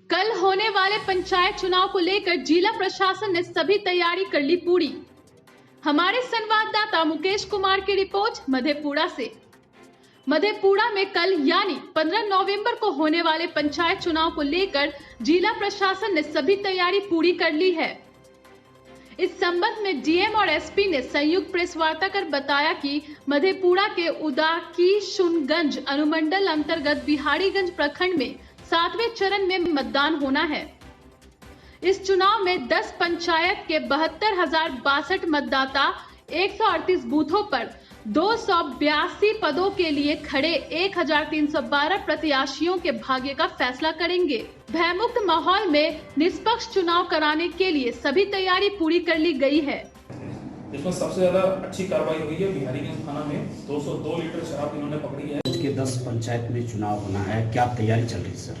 कल होने वाले पंचायत चुनाव को लेकर जिला प्रशासन ने सभी तैयारी कर ली पूरी। हमारे संवाददाता मुकेश कुमार की रिपोर्ट मधेपुरा से। मधेपुरा में कल यानी 15 नवंबर को होने वाले पंचायत चुनाव को लेकर जिला प्रशासन ने सभी तैयारी पूरी कर ली है। इस संबंध में डीएम और एसपी ने संयुक्त प्रेस वार्ता कर बताया कि मधेपुरा के उदाकिशुनगंज अनुमंडल अंतर्गत बिहारीगंज प्रखंड में 7वें चरण में मतदान होना है। इस चुनाव में 10 पंचायत के 72,062 मतदाता 138 बूथों पर 282 पदों के लिए खड़े 1,312 प्रत्याशियों के भाग्य का फैसला करेंगे। भयमुक्त माहौल में निष्पक्ष चुनाव कराने के लिए सभी तैयारी पूरी कर ली गई है। इसमें सबसे ज्यादा अच्छी कार्रवाई हुई है बिहारीगंज थाना में। 202 लीटर शराब इन्होंने पकड़ी है। के 10 पंचायत में चुनाव होना है, क्या तैयारी चल रही है सर?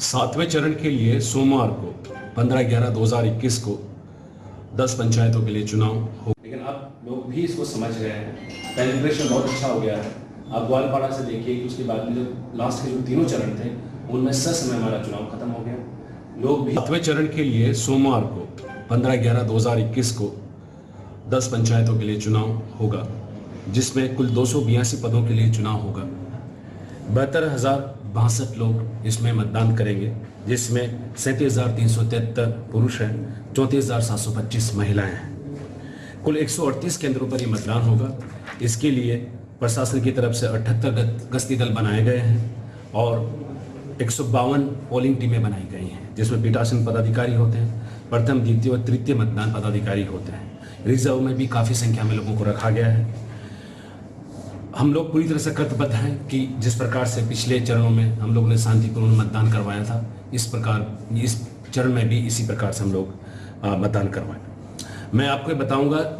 7वें चरण के लिए सोमवार को 15/11/2021 को 10 पंचायतों के लिए चुनाव हो। लेकिन अब लोग भी इसको समझ रहे हैं, पेनिट्रेशन बहुत अच्छा हो गया है। आप ग्वालपाड़ा से देखिए कि उसके बाद में जो लास्ट के जो 3 चरण थे उनमें समय हमारा चुनाव खत्म हो गया। लोग भी 7वें चरण के लिए सोमवार को 15/11/2021 को 10 पंचायतों के लिए चुनाव होगा, जिसमें कुल 282 पदों के लिए चुनाव होगा। 72,062 लोग इसमें मतदान करेंगे, जिसमें 37,373 पुरुष हैं, 34,725 महिलाएं हैं। कुल 138 केंद्रों पर ये मतदान होगा। इसके लिए प्रशासन की तरफ से 78 गश्ती दल बनाए गए हैं और 152 पोलिंग टीमें बनाई गई हैं, जिसमें पीठासीन पदाधिकारी होते हैं, प्रथम, द्वितीय और तृतीय मतदान पदाधिकारी होते हैं। रिजर्व में भी काफ़ी संख्या में लोगों को रखा गया है। हम लोग पूरी तरह से कृतबद्ध हैं कि जिस प्रकार से पिछले चरणों में हम लोगों ने शांतिपूर्ण मतदान करवाया था, इस प्रकार इस चरण में भी इसी प्रकार से हम लोग मतदान करवाएं। मैं आपको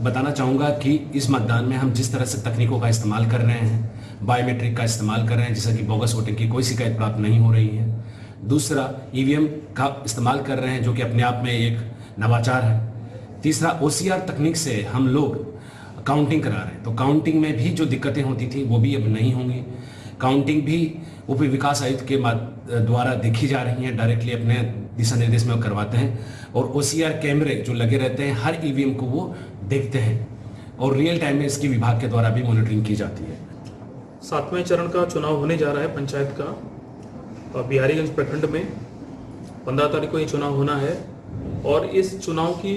बताना चाहूँगा कि इस मतदान में हम जिस तरह से तकनीकों का इस्तेमाल कर रहे हैं, बायोमेट्रिक का इस्तेमाल कर रहे हैं, जिससे कि बोगस वोटिंग की कोई शिकायत प्राप्त नहीं हो रही है। दूसरा, ईवीएम का इस्तेमाल कर रहे हैं, जो कि अपने आप में एक नवाचार है। तीसरा, OCR तकनीक से हम लोग काउंटिंग करा रहे हैं, तो काउंटिंग में भी जो दिक्कतें होती थी वो भी अब नहीं होंगी। काउंटिंग भी उप विकास आयुक्त के द्वारा देखी जा रही है, डायरेक्टली अपने दिशा निर्देश में करवाते हैं। और OCR कैमरे जो लगे रहते हैं, हर ईवीएम को वो देखते हैं और रियल टाइम में इसकी विभाग के द्वारा भी मॉनिटरिंग की जाती है। 7वें चरण का चुनाव होने जा रहा है पंचायत का बिहारीगंज प्रखंड में। 15 तारीख को ये चुनाव होना है और इस चुनाव की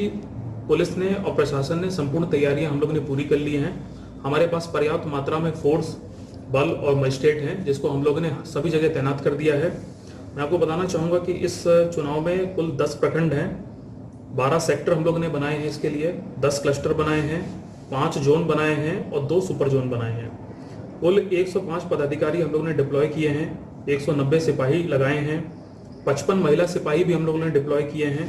पुलिस ने और प्रशासन ने संपूर्ण तैयारियां हम लोगों ने पूरी कर ली हैं। हमारे पास पर्याप्त मात्रा में फोर्स, बल और मजिस्ट्रेट हैं, जिसको हम लोगों ने सभी जगह तैनात कर दिया है। मैं आपको बताना चाहूँगा कि इस चुनाव में कुल 10 प्रखंड हैं, 12 सेक्टर हम लोगों ने बनाए हैं। इसके लिए 10 क्लस्टर बनाए हैं, 5 जोन बनाए हैं और 2 सुपर जोन बनाए हैं। कुल 105 पदाधिकारी हम लोगों ने डिप्लॉय किए हैं, 190 सिपाही लगाए हैं, 55 महिला सिपाही भी हम लोगों ने डिप्लॉय किए हैं।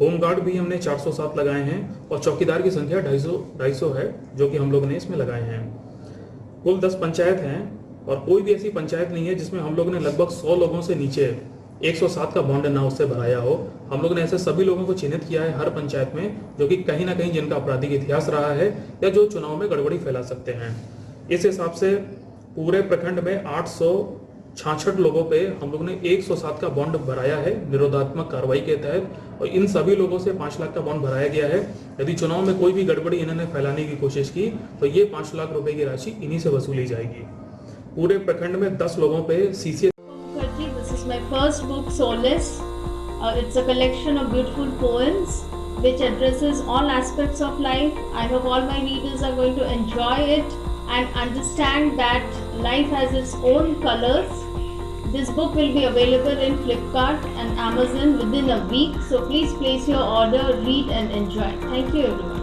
होमगार्ड भी हमने 407 लगाए हैं और चौकीदार की संख्या 250 है, जो कि हम लोग ने इसमें लगाए हैं। कुल 10 पंचायत हैं और कोई भी ऐसी पंचायत नहीं है जिसमें हम लोगों ने लगभग 100 लोगों से नीचे 107 का बॉन्ड ना उससे भराया हो। हम लोगों ने ऐसे सभी लोगों को चिन्हित किया है हर पंचायत में, जो कि कहीं ना कहीं जिनका आपराधिक इतिहास रहा है या जो चुनाव में गड़बड़ी फैला सकते हैं। इस हिसाब से पूरे प्रखंड में 866 लोगों पे हम लोग ने 107 का बॉन्ड भराया है निरोधात्मक कार्रवाई के तहत, और इन सभी लोगों से 5 लाख का बॉन्ड भराया गया है। यदि चुनाव में कोई भी गड़बड़ी इन्होंने फैलाने की कोशिश की तो ये 5 लाख रुपए की राशि इन्हीं से वसूली जाएगी। पूरे प्रखंड में 10 लोगों पे CCA। This is my first book, Solace. It's a collection of beautiful poems which addresses all aspects of life. I hope all my readers are going to enjoy it and understand that life has its own colors. This book will be available in Flipkart and Amazon within a week. So please place your order, read and enjoy. Thank you everyone.